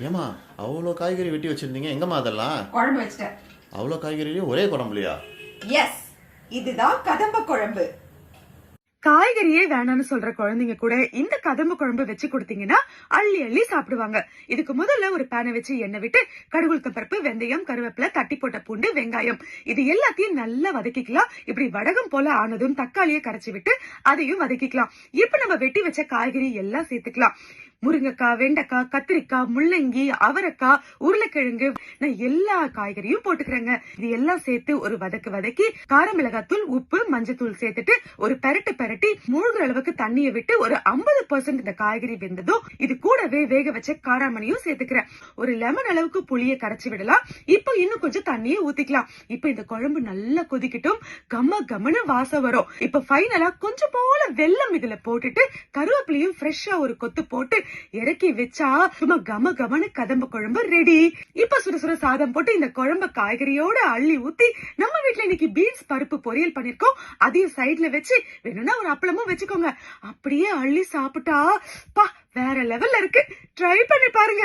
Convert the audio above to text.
ஏமா அவ்வளோ காய்கறி வெட்டி வச்சிருந்தீங்க, எங்கம்மா அதெல்லாம்? குழம்பு வச்சிட்டேன். அவ்வளோ காய்கறிலையும் ஒரே குழம்புலையா? எஸ், இதுதான் கதம்ப குழம்பு. காய்கறியே வேணாம்னு சொல்ற குழந்தைங்க கூட இந்த கதம்பு குழம்பு வச்சு கொடுத்தீங்கன்னா அள்ளி அள்ளி சாப்பிடுவாங்க. இதுக்கு முதல்ல ஒரு பேனை வச்சு எண்ணெய் விட்டு கடுகுளுத்தம் பருப்பு, வெந்தயம், கருவேப்பிலை, தட்டி போட்ட பூண்டு, வெங்காயம் இது எல்லாத்தையும் நல்லா வதக்கிக்கலாம். இப்படி வடகம் போல ஆனதும் தக்காளியை கரைச்சி விட்டு அதையும் வதக்கிக்கலாம். இப்ப நம்ம வெட்டி வச்ச காய்கறி எல்லாம் சேர்த்துக்கலாம். முருங்கைக்காய், வெண்டைக்காய், கத்திரிக்காய், முள்ளங்கி, அவரைக்காய், உருளைக்கிழங்கு, நான் எல்லா காய்கறியும் போட்டுக்கிறேங்க. இது எல்லாம் சேர்த்து ஒரு வதக்கி கார மிளகாத்தூள், உப்பு, மஞ்சத்தூள் சேர்த்துட்டு ஒரு பெரட்டி மூழ்கிற அளவுக்கு தண்ணியை விட்டு ஒரு 50% இந்த காய்கறி வெந்ததும் இது கூடவே வேக வச்ச காராமணியும் சேர்த்துக்கிறேன். ஒரு லெமன் அளவுக்கு புளியை கரைச்சி விடலாம். இப்ப இன்னும் கொஞ்சம் தண்ணியை ஊத்திக்கலாம். இப்ப இந்த குழம்பு நல்லா கொதிக்கட்டும். கம்மன்னு வாசம் வரும். இப்ப ஃபைனலா கொஞ்சம் போல வெல்லம் இதுல போட்டுட்டு கருவேப்பிலையும் ஃப்ரெஷ்ஷா ஒரு கொத்து போட்டு இறக்கி வச்சா சும்மா கமன்னு கதம்ப குழம்பு ரெடி. இப்ப சுட சாதம் போட்டு இந்த குழம்பு காய்கறியோட அள்ளி ஊத்தி, நம்ம வீட்டுல இன்னைக்கு பீன்ஸ் பருப்பு பொரியல் பண்ணிருக்கோம், அதையும் சைட்ல வச்சு வேணும்னா ஒரு அப்பளமும் வச்சுக்கோங்க. அப்படியே அள்ளி சாப்பிட்டா வேற லெவல்ல இருக்கு. ட்ரை பண்ணி பாருங்க.